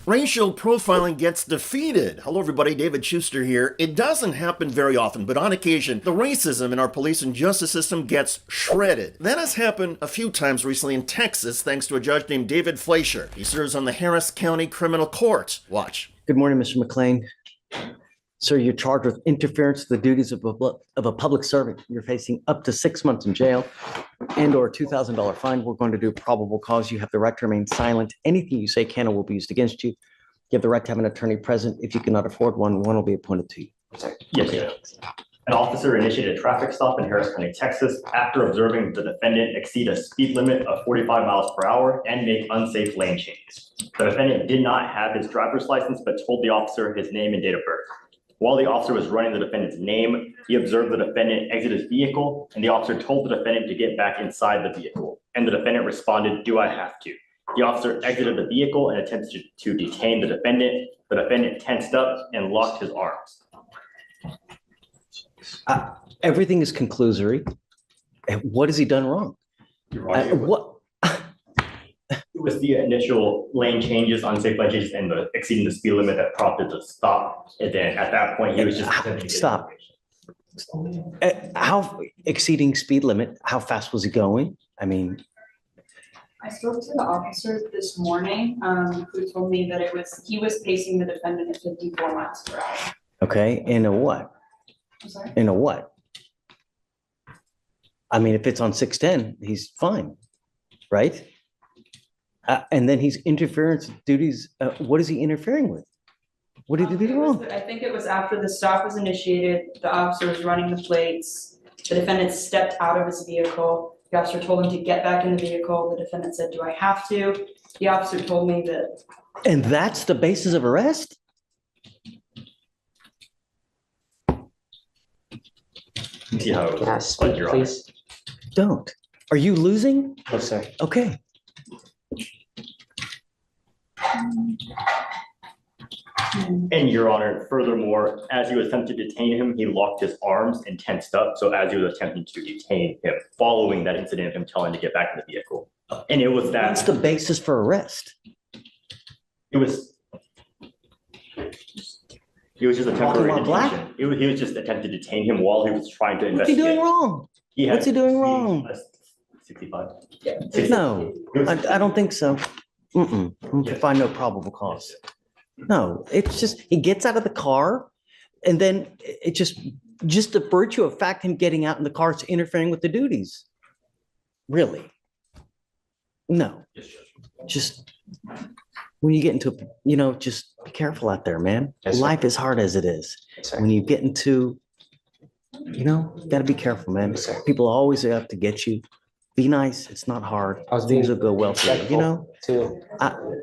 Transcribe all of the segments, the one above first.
Racial profiling gets defeated. Hello everybody, David Schuster here. It doesn't happen very often, but on occasion, the racism in our police and justice system gets shredded. That has happened a few times recently in Texas, thanks to a judge named David Fler. He serves on the Harris County Criminal Court. Watch. Good morning, Mr. McLean. Sir, you're charged with interference with the duties of a public servant. You're facing up to 6 months in jail and/or a $2,000 fine. We're going to do probable cause. You have the right to remain silent. Anything you say can or will be used against you. You have the right to have an attorney present. If you cannot afford one, one will be appointed to you. Yes, sir. An officer initiated a traffic stop in Harris County, Texas, after observing the defendant exceed a speed limit of 45 miles per hour and make unsafe lane changes. The defendant did not have his driver's license, but told the officer his name and date of birth. While the officer was running the defendant's name, he observed the defendant exit his vehicle, and the officer told the defendant to get back inside the vehicle. And the defendant responded, "Do I have to?" The officer exited the vehicle and attempted to detain the defendant. The defendant tensed up and locked his arms. Everything is conclusory. What has he done wrong? What? It was the initial lane changes, unsafe lane changes, and the exceeding the speed limit that prompted the stop. And then at that point, he was just Stop. How exceeding speed limit? How fast was he going? I mean, I spoke to the officer this morning, who told me that he was pacing the defendant at 54 miles per hour. okay, in a what? I'm sorry? In a what? I mean, if it's on 610, he's fine, right? And then he's interference with duties. What is he interfering with? What did he do wrong? I think it was after the stop was initiated, the officer was running the plates. The defendant stepped out of his vehicle. The officer told him to get back in the vehicle. The defendant said, "Do I have to?" The officer told me that. And that's the basis of arrest? See how Can I speak, Your Honor. please? Don't. Are you losing? No, sir. Okay. And Your Honor, furthermore, as he was attempting to detain him, he locked his arms and tensed up. So as he was attempting to detain him, following that incident of him telling him to get back in the vehicle. And it was That's the basis for arrest. it was just a Walking temporary while black? detention. He was just attempting to detain him while he was trying to What's he investigate. doing wrong? What's he doing wrong? 65. No, I don't think so. Mm-mm. We can find no probable cause. No, it's just, he gets out of the car and then it just the virtue of fact, him getting out in the car is interfering with the duties. Really? No, just when you get into, just be careful out there, man. Yes, sir. Life is hard as it is. Yes, sir. When you get into, gotta be careful, man. Yes, sir. People always have to get you. Be nice. It's not hard. I was Things being will go well for you, Too.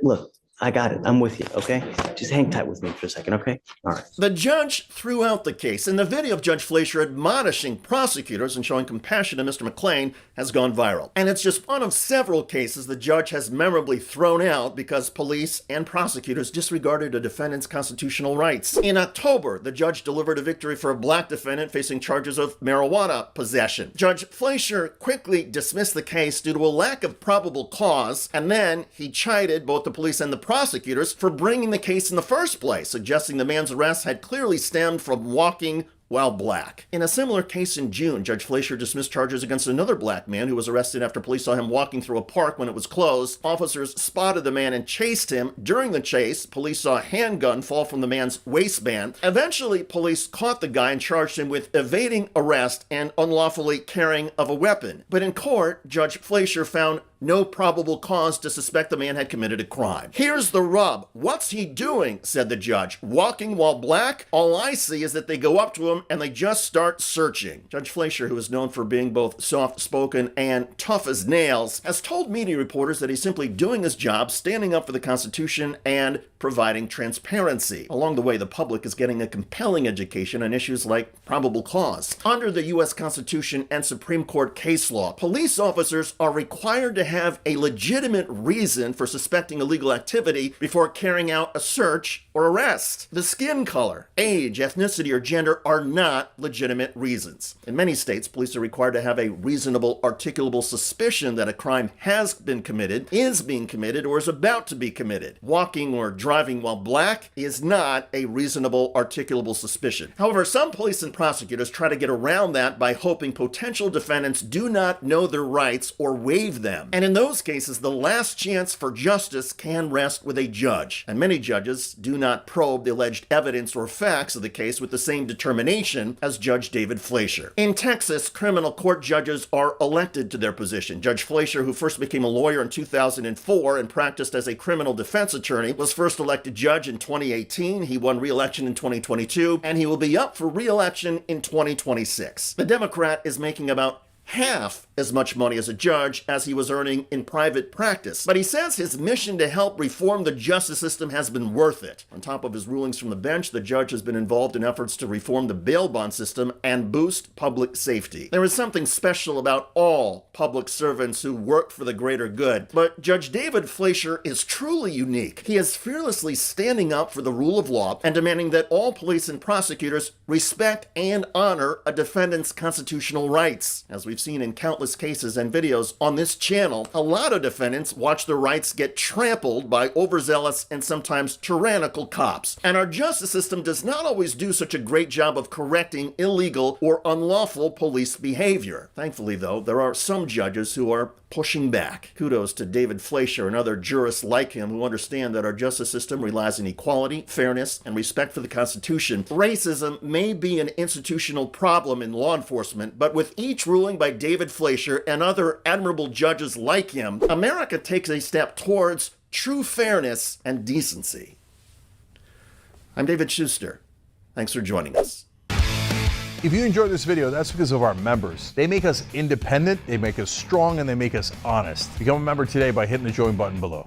Look, I got it. I'm with you, okay? Just hang tight with me for a second, okay? All right. The judge threw out the case, and the video of Judge Fler admonishing prosecutors and showing compassion to Mr. McLean has gone viral. And it's just one of several cases the judge has memorably thrown out because police and prosecutors disregarded a defendant's constitutional rights. In October, the judge delivered a victory for a black defendant facing charges of marijuana possession. Judge Fler quickly dismissed the case due to a lack of probable cause, and then he chided both the police and the prosecutors for bringing the case in the first place, suggesting the man's arrest had clearly stemmed from walking while black. In a similar case in June, Judge Fler dismissed charges against another black man who was arrested after police saw him walking through a park when it was closed. Officers spotted the man and chased him. During the chase, police saw a handgun fall from the man's waistband. Eventually, police caught the guy and charged him with evading arrest and unlawfully carrying of a weapon. But in court, Judge Fler found no probable cause to suspect the man had committed a crime. Here's the rub. What's he doing? Said the judge. Walking while black? All I see is that they go up to him and they just start searching. Judge Fler, who is known for being both soft-spoken and tough as nails, has told media reporters that he's simply doing his job, standing up for the Constitution and providing transparency. Along the way, the public is getting a compelling education on issues like probable cause. Under the U.S. Constitution and Supreme Court case law, police officers are required to have a legitimate reason for suspecting illegal activity before carrying out a search or arrest. The skin color, age, ethnicity, or gender are not legitimate reasons. In many states, police are required to have a reasonable, articulable suspicion that a crime has been committed, is being committed, or is about to be committed. Walking or driving driving while black is not a reasonable, articulable suspicion. However, some police and prosecutors try to get around that by hoping potential defendants do not know their rights or waive them. And in those cases, the last chance for justice can rest with a judge. And many judges do not probe the alleged evidence or facts of the case with the same determination as Judge David Fleischer. In Texas, criminal court judges are elected to their position. Judge Fleischer, who first became a lawyer in 2004 and practiced as a criminal defense attorney, was first elected judge in 2018. He won re-election in 2022, and he will be up for re-election in 2026. The Democrat is making about half as much money as a judge as he was earning in private practice. But he says his mission to help reform the justice system has been worth it. On top of his rulings from the bench, the judge has been involved in efforts to reform the bail bond system and boost public safety. There is something special about all public servants who work for the greater good. But Judge David Fleischer is truly unique. He is fearlessly standing up for the rule of law and demanding that all police and prosecutors respect and honor a defendant's constitutional rights. As we've seen in countless cases and videos on this channel, a lot of defendants watch their rights get trampled by overzealous and sometimes tyrannical cops. And our justice system does not always do such a great job of correcting illegal or unlawful police behavior. Thankfully, though, there are some judges who are pushing back. Kudos to David Fleischer and other jurists like him who understand that our justice system relies on equality, fairness, and respect for the Constitution. Racism may be an institutional problem in law enforcement, but with each ruling by David Fleischer and other admirable judges like him, America takes a step towards true fairness and decency. I'm David Schuster. Thanks for joining us. If you enjoyed this video, that's because of our members. They make us independent, they make us strong, and they make us honest. Become a member today by hitting the join button below.